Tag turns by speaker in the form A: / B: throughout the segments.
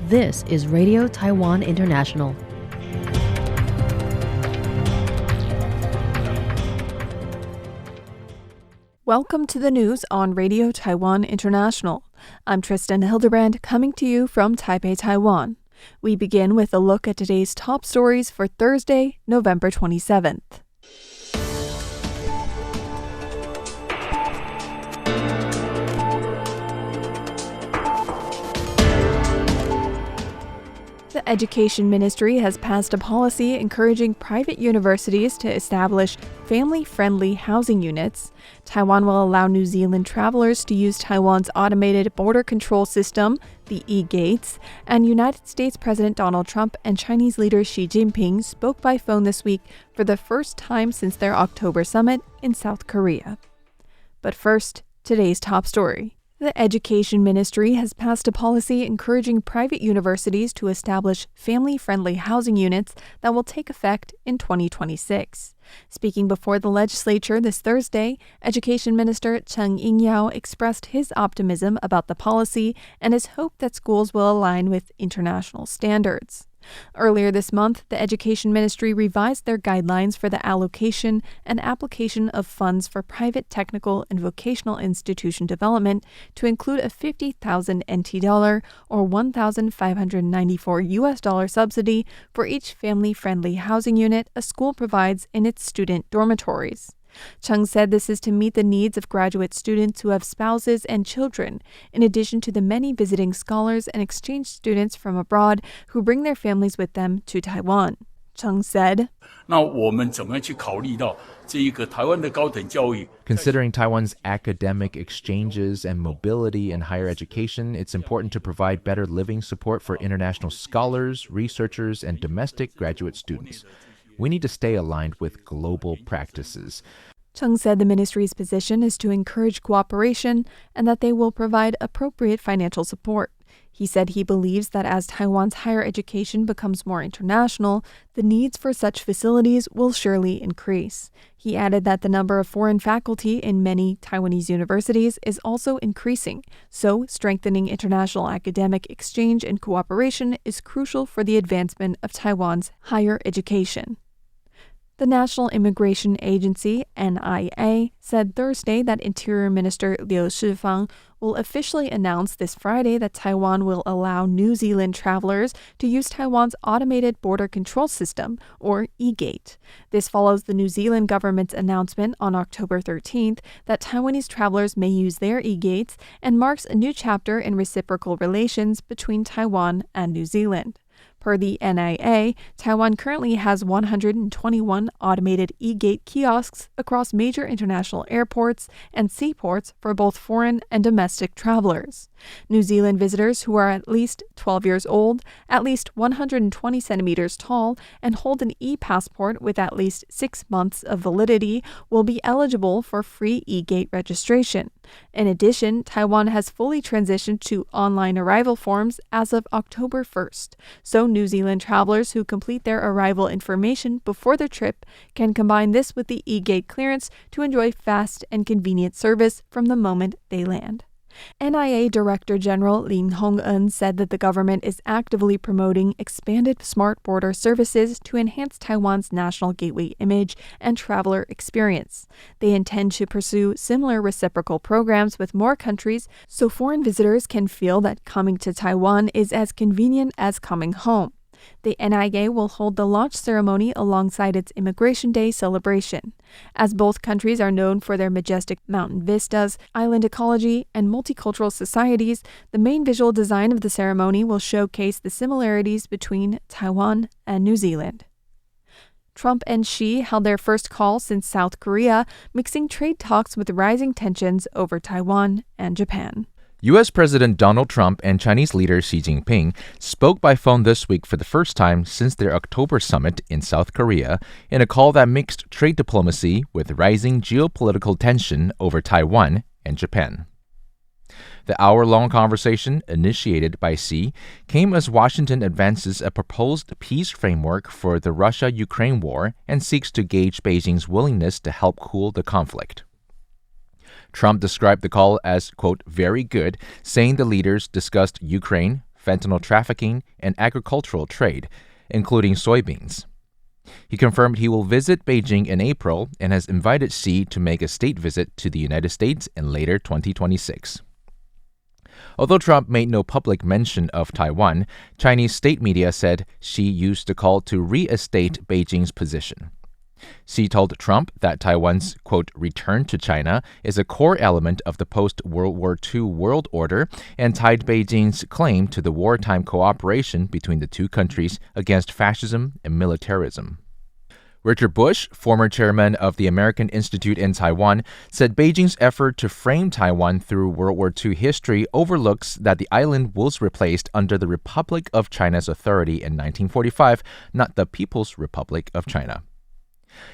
A: This is Radio Taiwan International.
B: Welcome to the news on Radio Taiwan International. I'm Tristan Hildebrand, coming to you from Taipei, Taiwan. We begin with a look at today's top stories for Thursday, November 27th. The Education Ministry has passed a policy encouraging private universities to establish family-friendly housing units. Taiwan will allow New Zealand travelers to use Taiwan's automated border control system, the e-gates, and United States President Donald Trump and Chinese leader Xi Jinping spoke by phone this week for the first time since their October summit in South Korea. But first, today's top story. The Education Ministry has passed a policy encouraging private universities to establish family-friendly housing units that will take effect in 2026. Speaking before the legislature this Thursday, Education Minister Cheng Ying-yao expressed his optimism about the policy and his hope that schools will align with international standards. Earlier this month, the Education Ministry revised their guidelines for the allocation and application of funds for private technical and vocational institution development to include a 50,000 NT dollar or $1,594 subsidy for each family-friendly housing unit a school provides in its student dormitories. Chung said this is to meet the needs of graduate students who have spouses and children, in addition to the many visiting scholars and exchange students from abroad who bring their families with them to Taiwan. Chung said,
C: Considering Taiwan's academic exchanges and mobility in higher education, it's important to provide better living support for international scholars, researchers, and domestic graduate students. We need to stay aligned with global practices.
B: Chung said the ministry's position is to encourage cooperation and that they will provide appropriate financial support. He said he believes that as Taiwan's higher education becomes more international, the needs for such facilities will surely increase. He added that the number of foreign faculty in many Taiwanese universities is also increasing, so strengthening international academic exchange and cooperation is crucial for the advancement of Taiwan's higher education. The National Immigration Agency, NIA, said Thursday that Interior Minister Liu Shifang will officially announce this Friday that Taiwan will allow New Zealand travelers to use Taiwan's automated border control system, or e-gate. This follows the New Zealand government's announcement on October 13th that Taiwanese travelers may use their e-gates and marks a new chapter in reciprocal relations between Taiwan and New Zealand. Per the NIA, Taiwan currently has 121 automated e-gate kiosks across major international airports and seaports for both foreign and domestic travelers. New Zealand visitors who are at least 12 years old, at least 120 centimeters tall, and hold an e-passport with at least 6 months of validity will be eligible for free e-gate registration. In addition, Taiwan has fully transitioned to online arrival forms as of October 1st, so New Zealand travelers who complete their arrival information before their trip can combine this with the e-gate clearance to enjoy fast and convenient service from the moment they land. NIA Director General Lin Hong-en said that the government is actively promoting expanded smart border services to enhance Taiwan's national gateway image and traveler experience. They intend to pursue similar reciprocal programs with more countries so foreign visitors can feel that coming to Taiwan is as convenient as coming home. The NIA will hold the launch ceremony alongside its Immigration Day celebration. As both countries are known for their majestic mountain vistas, island ecology, and multicultural societies, the main visual design of the ceremony will showcase the similarities between Taiwan and New Zealand. Trump and Xi held their first call since South Korea, mixing trade talks with rising tensions over Taiwan and Japan.
C: U.S. President Donald Trump and Chinese leader Xi Jinping spoke by phone this week for the first time since their October summit in South Korea in a call that mixed trade diplomacy with rising geopolitical tension over Taiwan and Japan. The hour-long conversation, initiated by Xi, came as Washington advances a proposed peace framework for the Russia-Ukraine war and seeks to gauge Beijing's willingness to help cool the conflict. Trump described the call as, quote, very good, saying the leaders discussed Ukraine, fentanyl trafficking, and agricultural trade, including soybeans. He confirmed he will visit Beijing in April and has invited Xi to make a state visit to the United States in later 2026. Although Trump made no public mention of Taiwan, Chinese state media said Xi used the call to reinstate Beijing's position. Xi told Trump that Taiwan's, quote, return to China is a core element of the post-World War II world order and tied Beijing's claim to the wartime cooperation between the two countries against fascism and militarism. Richard Bush, former chairman of the American Institute in Taiwan, said Beijing's effort to frame Taiwan through World War II history overlooks that the island was replaced under the Republic of China's authority in 1945, not the People's Republic of China.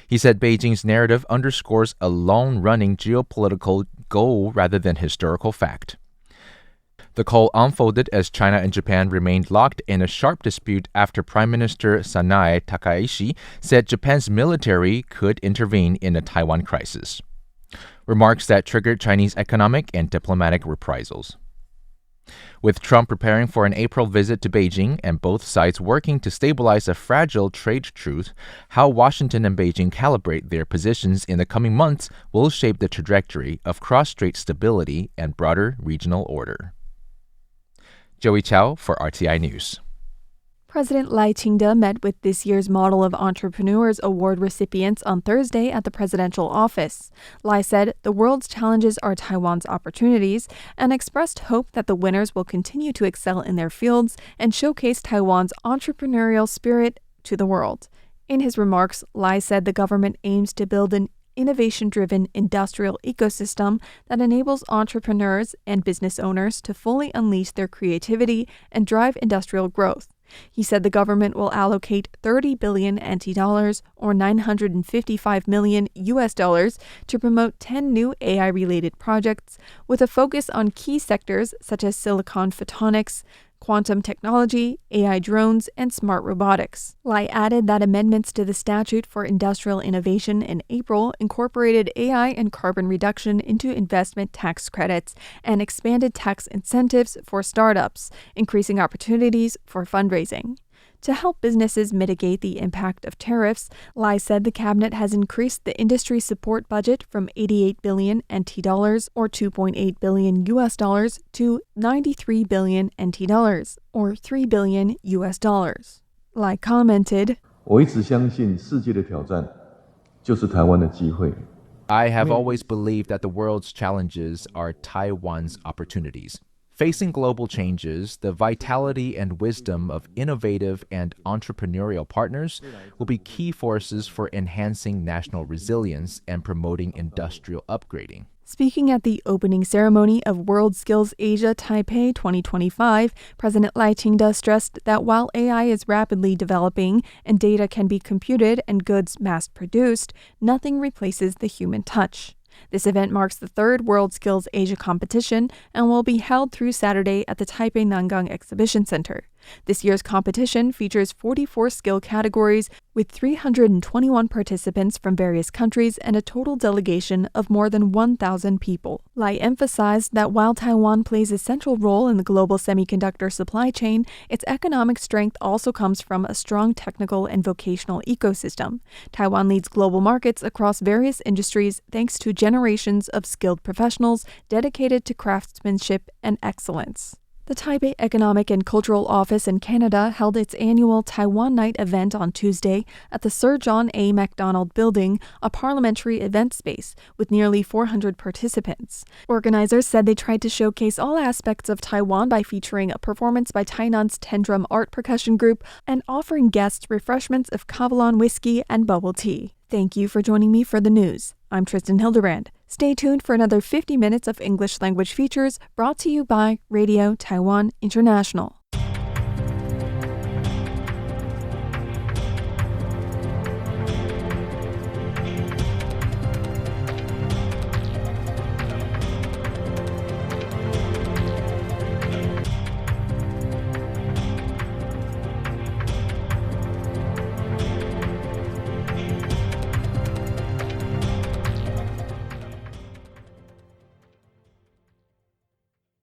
C: He said Beijing's narrative underscores a long-running geopolitical goal rather than historical fact. The call unfolded as China and Japan remained locked in a sharp dispute after Prime Minister Sanae Takaishi said Japan's military could intervene in a Taiwan crisis. Remarks that triggered Chinese economic and diplomatic reprisals. With Trump preparing for an April visit to Beijing and both sides working to stabilize a fragile trade truce, how Washington and Beijing calibrate their positions in the coming months will shape the trajectory of cross-strait stability and broader regional order. Joey Chow for RTI News.
B: President Lai Ching-te met with this year's Model of Entrepreneurs Award recipients on Thursday at the presidential office. Lai said the world's challenges are Taiwan's opportunities and expressed hope that the winners will continue to excel in their fields and showcase Taiwan's entrepreneurial spirit to the world. In his remarks, Lai said the government aims to build an innovation-driven industrial ecosystem that enables entrepreneurs and business owners to fully unleash their creativity and drive industrial growth. He said the government will allocate 30 billion NT dollars or $955 million to promote 10 new AI-related projects with a focus on key sectors such as silicon photonics, quantum technology, AI drones, and smart robotics. Lai added that amendments to the statute for industrial innovation in April incorporated AI and carbon reduction into investment tax credits and expanded tax incentives for startups, increasing opportunities for fundraising. To help businesses mitigate the impact of tariffs, Lai said the cabinet has increased the industry support budget from 88 billion NT dollars or $2.8 billion to 93 billion NT dollars or $3 billion. Lai commented,
C: I have always believed that the world's challenges are Taiwan's opportunities. Facing global changes, the vitality and wisdom of innovative and entrepreneurial partners will be key forces for enhancing national resilience and promoting industrial upgrading.
B: Speaking at the opening ceremony of World Skills Asia Taipei 2025, President Lai Ching-te stressed that while AI is rapidly developing and data can be computed and goods mass-produced, nothing replaces the human touch. This event marks the third World Skills Asia competition and will be held through Saturday at the Taipei Nangang Exhibition Center. This year's competition features 44 skill categories with 321 participants from various countries and a total delegation of more than 1,000 people. Lai emphasized that while Taiwan plays a central role in the global semiconductor supply chain, its economic strength also comes from a strong technical and vocational ecosystem. Taiwan leads global markets across various industries thanks to generations of skilled professionals dedicated to craftsmanship and excellence. The Taipei Economic and Cultural Office in Canada held its annual Taiwan Night event on Tuesday at the Sir John A. Macdonald Building, a parliamentary event space, with nearly 400 participants. Organizers said they tried to showcase all aspects of Taiwan by featuring a performance by Tainan's Tendrum Art Percussion Group and offering guests refreshments of Kavalan whiskey and bubble tea. Thank you for joining me for the news. I'm Tristan Hildebrand. Stay tuned for another 50 minutes of English language features brought to you by Radio Taiwan International.